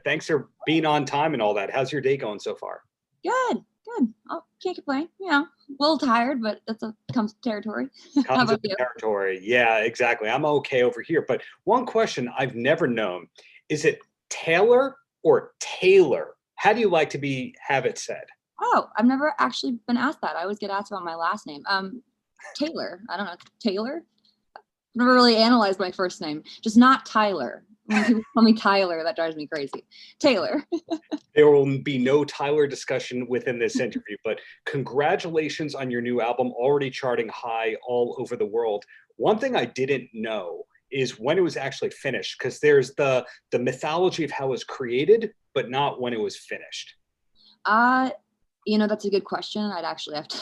Thanks for being on time and all that. How's your day going so far? Good. Oh, can't complain. A little tired, but comes with territory. How Comes about with the you? territory. Yeah, exactly. I'm okay over here. But one question I've never known, is it Taylor or Taylor? How do you like to have it said? Oh, I've never actually been asked that. I always get asked about my last name. Taylor. I don't know. Taylor? Never really analyzed my first name. Just not Tyler. When people call me Tyler, that drives me crazy. Taylor. There will be no Tyler discussion within this interview, but congratulations on your new album, already charting high all over the world. One thing I didn't know is when it was actually finished, because there's the mythology of how it was created, but not when it was finished. That's a good question. I'd actually have to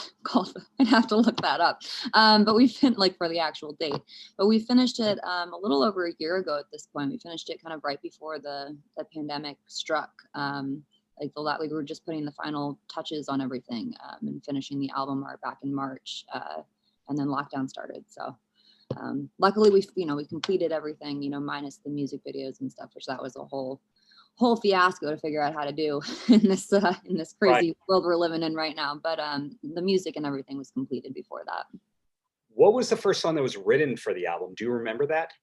I'd have to look that up. But we've been for the actual date, but we finished it a little over a year ago at this point. We finished it kind of right before the pandemic struck. We were just putting the final touches on everything and finishing the album art back in March, and then lockdown started. So luckily we completed everything, minus the music videos and stuff, which that was a whole fiasco to figure out how to do in this crazy world we're living in right now. But the music and everything was completed before that. What was the first song that was written for the album? Do you remember that?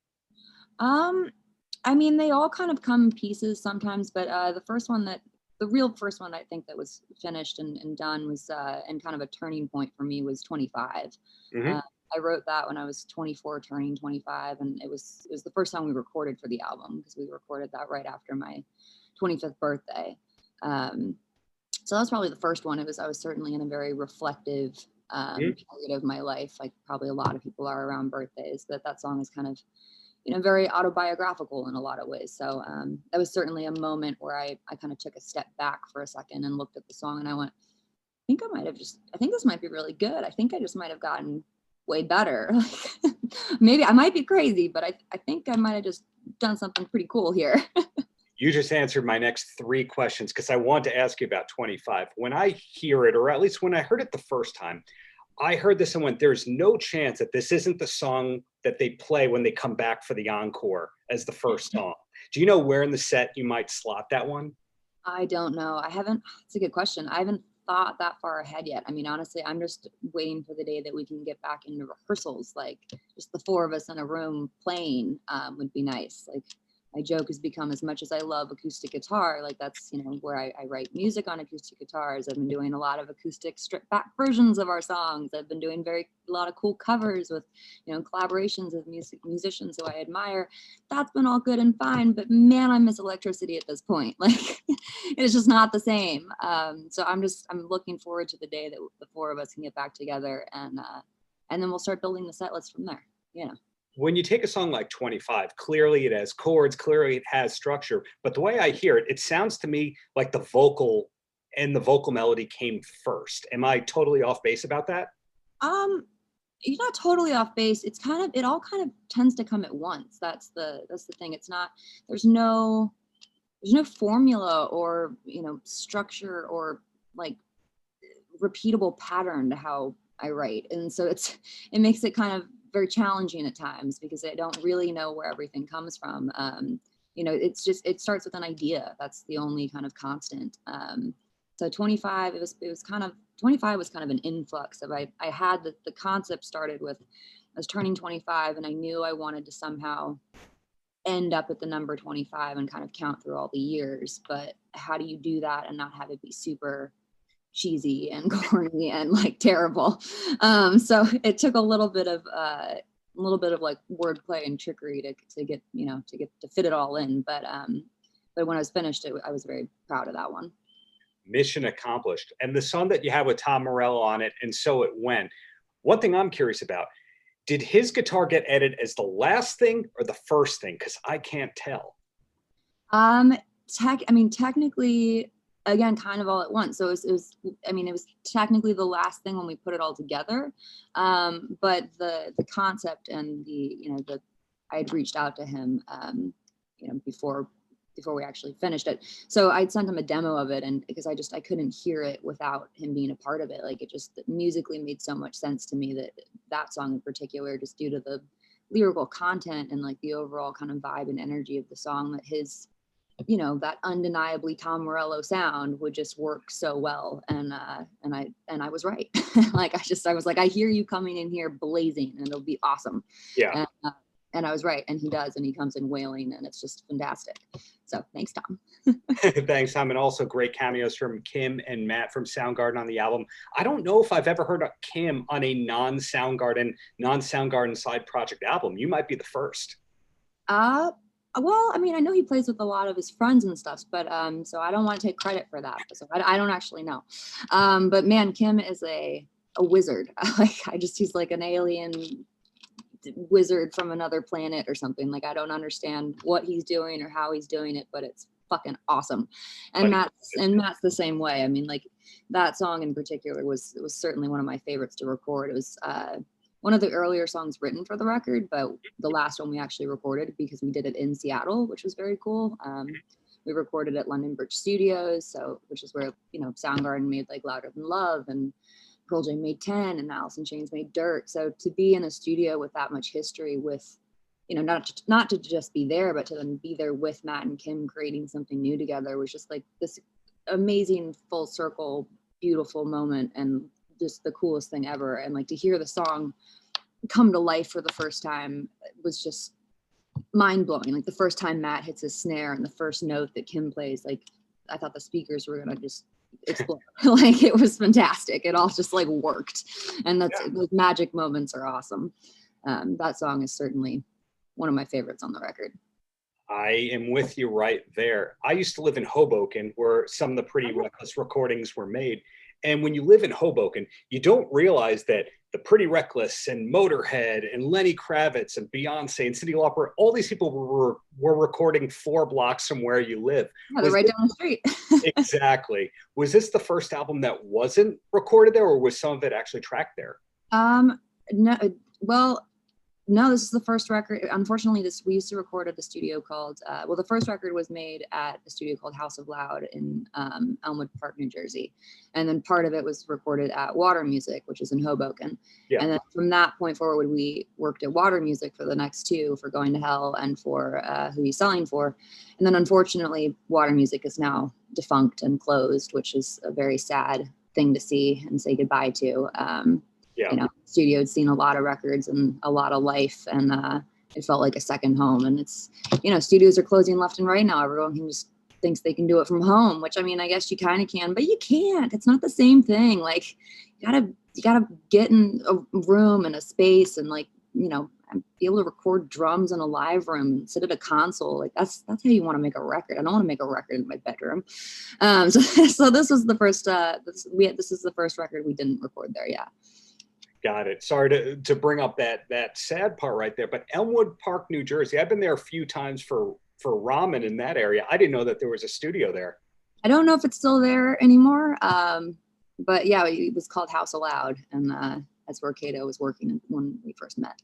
They all kind of come in pieces sometimes, but the real first one I think that was finished and done was and kind of a turning point for me was 25. Mm-hmm. I wrote that when I was 24, turning 25, and it was the first time we recorded for the album, because we recorded that right after my 25th birthday. So that's probably the first one. I was certainly in a very reflective period of my life, like probably a lot of people are around birthdays, but that song is kind of, very autobiographical in a lot of ways. So that was certainly a moment where I kind of took a step back for a second and looked at the song and I went, I think this might be really good. I think I just might have gotten way better. Maybe I might be crazy, but I think I might have just done something pretty cool here. You just answered my next 3 questions, because I want to ask you about 25. When I hear it, or at least when I heard it the first time, I heard this and went, there's no chance that this isn't the song that they play when they come back for the encore as the first song. Do you know where in the set you might slot that one? I don't know. It's a good question. I haven't thought that far ahead yet. Honestly, I'm just waiting for the day that we can get back into rehearsals. Like just the 4 of us in a room playing would be nice. Like my joke has become, as much as I love acoustic guitar, like that's, where I write music on acoustic guitars. I've been doing a lot of acoustic stripped back versions of our songs. I've been doing a lot of cool covers with, collaborations with musicians who I admire. That's been all good and fine, but man, I miss electricity at this point. Like it's just not the same. So I'm looking forward to the day that the 4 of us can get back together and then we'll start building the set list from there. When you take a song like 25, clearly it has chords, clearly it has structure, but the way I hear it, it sounds to me like the vocal melody came first. Am I totally off base about that? You're not totally off base. It all kind of tends to come at once. That's the thing. It's not, there's no formula or, structure or like repeatable pattern to how I write. And so it makes it kind of very challenging at times, because I don't really know where everything comes from. It starts with an idea. That's the only kind of constant. So 25, it was kind of 25 was kind of an influx of, I had the concept started with, I was turning 25 and I knew I wanted to somehow end up at the number 25 and kind of count through all the years. But how do you do that and not have it be super cheesy and corny and like terrible? So it took a little bit of like wordplay and trickery to get to fit it all in. But when I was finished, I was very proud of that one. Mission accomplished. And the song that you have with Tom Morello on it, And So It Went. One thing I'm curious about, did his guitar get edited as the last thing or the first thing? Because I can't tell. Technically, again, kind of all at once. So it was technically the last thing when we put it all together. But the concept and I had reached out to him, before we actually finished it. So I'd sent him a demo of it, and because I couldn't hear it without him being a part of it. Like it just musically made so much sense to me that song in particular, just due to the lyrical content and like the overall kind of vibe and energy of the song, that his that undeniably Tom Morello sound would just work so well. And I was right. Like, I was like, I hear you coming in here blazing and it'll be awesome. Yeah. And I was right. And he does, and he comes in wailing, and it's just fantastic. So thanks, Tom. Thanks, Tom. And also great cameos from Kim and Matt from Soundgarden on the album. I don't know if I've ever heard of Kim on a non-Soundgarden side project album. You might be the first. Well, I mean, I know he plays with a lot of his friends and stuff, but so I don't want to take credit for that. So I don't actually know. But man, Kim is a wizard. He's like an alien wizard from another planet or something. Like, I don't understand what he's doing or how he's doing it, but it's fucking awesome. And Matt's the same way. I mean, like, that song in particular was certainly one of my favorites to record. It was one of the earlier songs written for the record, but the last one we actually recorded because we did it in Seattle, which was very cool. We recorded at London Bridge Studios, which is where, Soundgarden made like Louder Than Love, and Pearl Jam made 10, and Alice in Chains made Dirt. So to be in a studio with that much history, with, not to just be there, but to then be there with Matt and Kim creating something new together, was just like this amazing full circle, beautiful moment, and just the coolest thing ever. And like, to hear the song come to life for the first time was just mind blowing. Like, the first time Matt hits his snare and the first note that Kim plays, like, I thought the speakers were gonna just explode. Like, it was fantastic. It all just like worked. And those magic moments are awesome. That song is certainly one of my favorites on the record. I am with you right there. I used to live in Hoboken, where some of the Pretty Reckless recordings were made. And when you live in Hoboken, you don't realize that the Pretty Reckless and Motorhead and Lenny Kravitz and Beyonce and Cyndi Lauper, all these people were recording 4 blocks from where you live. Yeah, they're right down the street. Exactly. Was this the first album that wasn't recorded there, or was some of it actually tracked there? No, well, no, this is the first record. Unfortunately, we used to record at a studio called, the first record was made at a studio called House of Loud in Elmwood Park, New Jersey. And then part of it was recorded at Water Music, which is in Hoboken. Yeah. And then from that point forward, we worked at Water Music for the next 2, for Going to Hell and for Who You Selling For. And then unfortunately, Water Music is now defunct and closed, which is a very sad thing to see and say goodbye to. Studio had seen a lot of records and a lot of life, and it felt like a second home. And it's, studios are closing left and right now. Everyone thinks they can do it from home, which, I mean, I guess you kind of can, but you can't. It's not the same thing. Like, you gotta get in a room and a space and, like, be able to record drums in a live room and sit at a console. Like, that's how you want to make a record. I don't want to make a record in my bedroom. So this was the first. This is the first record we didn't record there. Yeah. Got it. Sorry to bring up that sad part right there, but Elmwood Park, New Jersey, I've been there a few times for ramen in that area. I didn't know that there was a studio there. I don't know if it's still there anymore, but yeah, it was called House of Loud, and that's where Kato was working when we first met.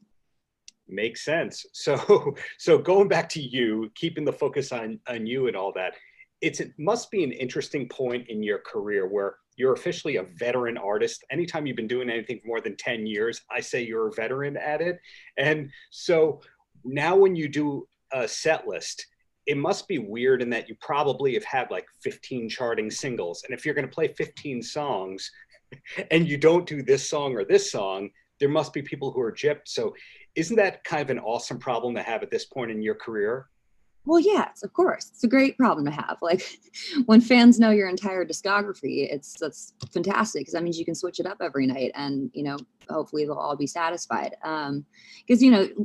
Makes sense. So going back to you, keeping the focus on you and all that, it must be an interesting point in your career where you're officially a veteran artist. Anytime you've been doing anything for more than 10 years, I say you're a veteran at it. And so now when you do a set list, it must be weird in that you probably have had like 15 charting singles. And if you're going to play 15 songs and you don't do this song or this song, there must be people who are gypped. So isn't that kind of an awesome problem to have at this point in your career? Well, yes, of course. It's a great problem to have. Like, when fans know your entire discography, that's fantastic, because that means you can switch it up every night, and, hopefully they'll all be satisfied. Because,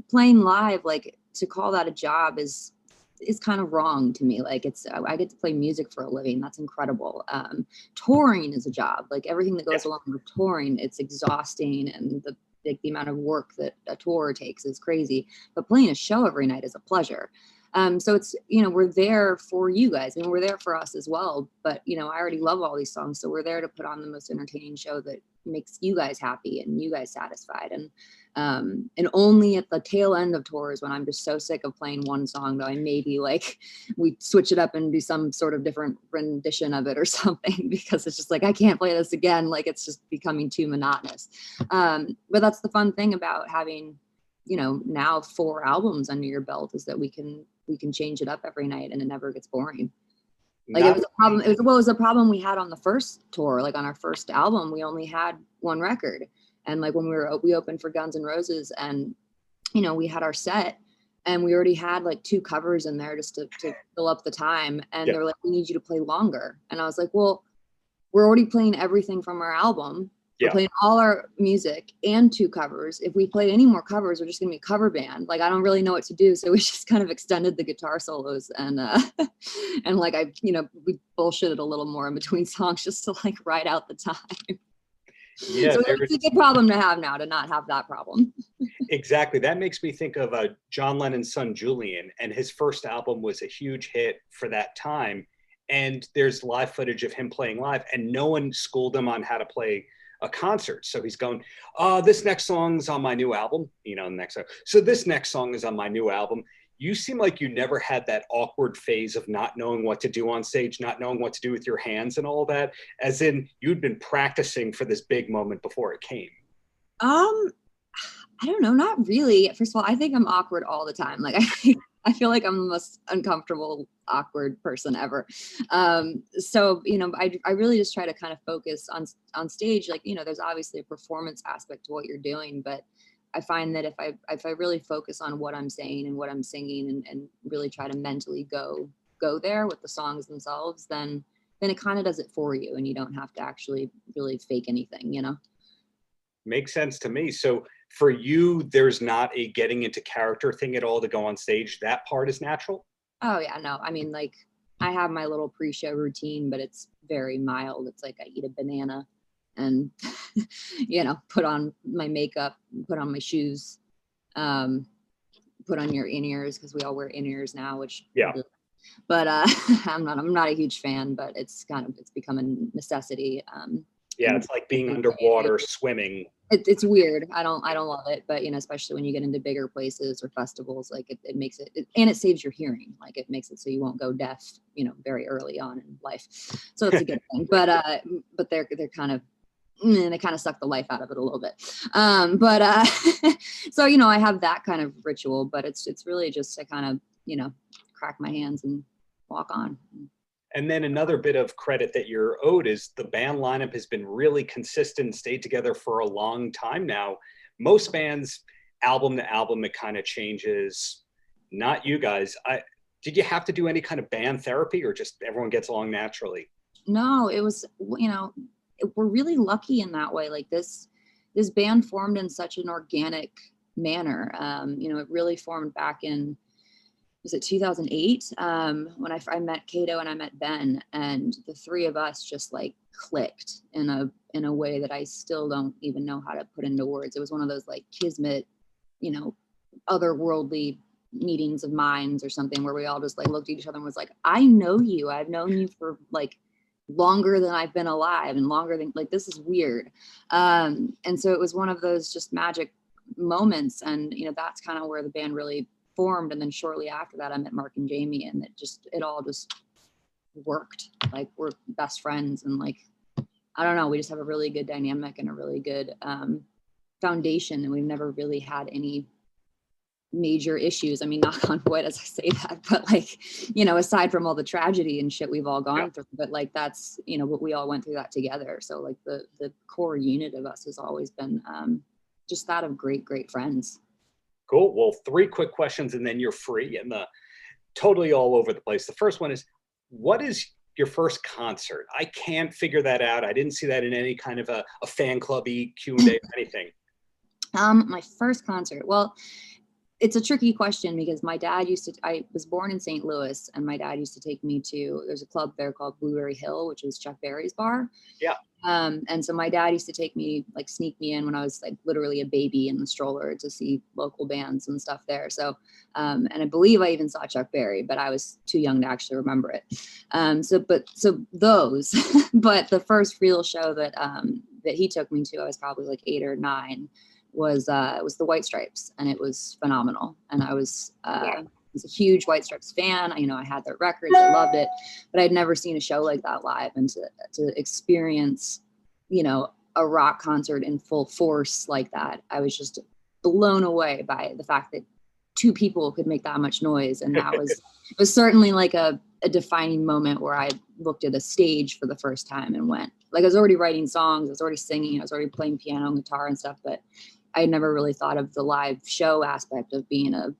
playing live, like, to call that a job is kind of wrong to me. Like, I get to play music for a living. That's incredible. Touring is a job. Like, everything that goes along with touring, it's exhausting, and the amount of work that a tour takes is crazy. But playing a show every night is a pleasure. So it's, we're there for you guys, and we're there for us as well. But, I already love all these songs. So we're there to put on the most entertaining show that makes you guys happy and you guys satisfied. And only at the tail end of tours, when I'm just so sick of playing one song, though, I maybe like we switch it up and do some sort of different rendition of it or something, because it's just like, I can't play this again. Like, it's just becoming too monotonous. But that's the fun thing about having now 4 albums under your belt is that we can change it up every night and it never gets boring. Like it was a problem. It was a problem we had on the first tour. Like on our first album, we only had 1 record. And like when we opened for Guns N' Roses and, we had our set and we already had like 2 covers in there just to fill up the time. And they were like, we need you to play longer. And I was like, well, we're already playing everything from our album. We're playing all our music and 2 covers. If we play any more covers, we're just gonna be a cover band. Like I don't really know what to do. So we just kind of extended the guitar solos and and like we bullshitted a little more in between songs just to like ride out the time. Yeah, so it's a good problem to have now, to not have that problem. Exactly. That makes me think of John Lennon's son, Julian, and his first album was a huge hit for that time. And there's live footage of him playing live and no one schooled him on how to play a concert. So he's going, this next song's on my new album, the next song. So this next song is on my new album. You seem like you never had that awkward phase of not knowing what to do on stage, not knowing what to do with your hands and all that, as in you'd been practicing for this big moment before it came. I don't know, not really. First of all, I think I'm awkward all the time. Like I feel like I'm the most uncomfortable, awkward person ever. So, I really just try to kind of focus on stage. Like, there's obviously a performance aspect to what you're doing, but I find that if I really focus on what I'm saying and what I'm singing and really try to mentally go there with the songs themselves, then it kind of does it for you and you don't have to actually really fake anything, Makes sense to me. So for you, there's not a getting into character thing at all to go on stage. That part is natural? Oh yeah, no. I mean, like I have my little pre-show routine, but it's very mild. It's like I eat a banana and, put on my makeup, put on my shoes, put on your in-ears because we all wear in-ears now, which but I'm not a huge fan, but it's become a necessity. It's like being underwater swimming. It's weird. I don't love it, but especially when you get into bigger places or festivals, like it makes it, and it saves your hearing. Like it makes it so you won't go deaf, very early on in life. So it's a good thing. But they're kind of, they kind of suck the life out of it a little bit. So I have that kind of ritual, but it's really just to kind of crack my hands and walk on. And then another bit of credit that you're owed is the band lineup has been really consistent, stayed together for a long time now. Most bands, album to album, it kind of changes. Not you guys. Did you have to do any kind of band therapy or just everyone gets along naturally? No, it was, we're really lucky in that way. Like this band formed in such an organic manner. It really formed back in, was it 2008 when I met Kato and I met Ben, and the 3 of us just like clicked in a way that I still don't even know how to put into words. It was one of those like kismet, otherworldly meetings of minds or something where we all just like looked at each other and was like, I know you. I've known you for like longer than I've been alive and longer than, like, this is weird. And so it was one of those just magic moments. And, that's kind of where the band really formed. And then shortly after that, I met Mark and Jamie, and it all just worked. Like we're best friends, and like, I don't know, we just have a really good dynamic and a really good foundation, and we've never really had any major issues. I mean, knock on wood as I say that, but like, aside from all the tragedy and shit we've all gone through, but like that's, what we all went through that together. So like the core unit of us has always been just that of great friends. Cool. Well, 3 quick questions and then you're free and totally all over the place. The first one is, what is your first concert? I can't figure that out. I didn't see that in any kind of a fan clubby Q&A or anything. My first concert. Well, it's a tricky question because my dad I was born in St. Louis, and my dad used to take me to, there's a club there called Blueberry Hill, which was Chuck Berry's bar. Yeah. And so my dad used to take me, like sneak me in when I was like literally a baby in the stroller to see local bands and stuff there. So, and I believe I even saw Chuck Berry, but I was too young to actually remember it. So those, but the first real show that he took me to, I was probably like 8 or 9, was the White Stripes, and it was phenomenal. And I was a huge White Stripes fan. I had their records, I loved it, but I'd never seen a show like that live, and to experience, a rock concert in full force like that, I was just blown away by the fact that two people could make that much noise. And that was, it was certainly like a defining moment where I looked at a stage for the first time and went, like, I was already writing songs, I was already singing, I was already playing piano and guitar and stuff, but I had never really thought of the live show aspect of being a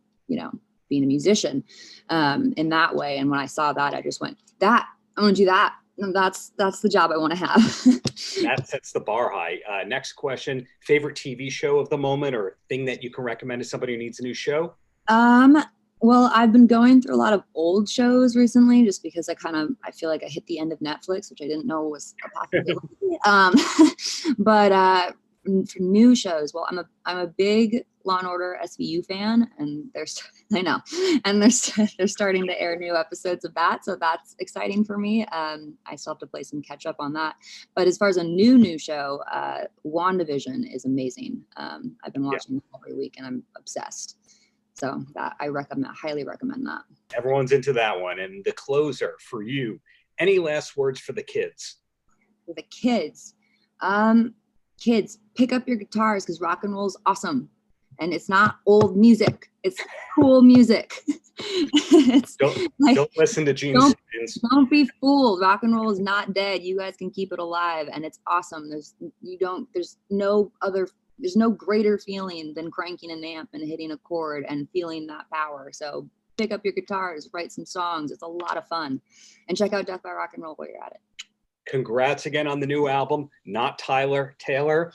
musician in that way. And when I saw that, I just went, I want to do that. And that's the job I want to have. That sets the bar high. Next question, favorite TV show of the moment or thing that you can recommend to somebody who needs a new show? Well, I've been going through a lot of old shows recently just because I feel like I hit the end of Netflix, which I didn't know was a possibility. But for new shows, well, I'm a big Law and Order SVU fan, and they're starting to air new episodes of that, so that's exciting for me. I still have to play some catch up on that. But as far as a new show, WandaVision is amazing. I've been watching it every week, and I'm obsessed. So that I highly recommend that. Everyone's into that one. And the closer for you, any last words for the kids? For the kids, kids, pick up your guitars because rock and roll is awesome. And it's not old music. It's cool music. Don't listen to Gene Simmons. Don't be fooled. Rock and roll is not dead. You guys can keep it alive, and it's awesome. There's no greater feeling than cranking an amp and hitting a chord and feeling that power. So pick up your guitars, write some songs. It's a lot of fun. And check out Death by Rock and Roll while you're at it. Congrats again on the new album, Not Tyler, Taylor.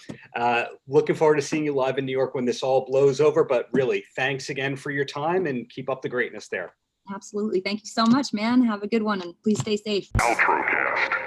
Looking forward to seeing you live in New York when this all blows over. But really, thanks again for your time and keep up the greatness there. Absolutely. Thank you so much, man. Have a good one and please stay safe. Paltrocast.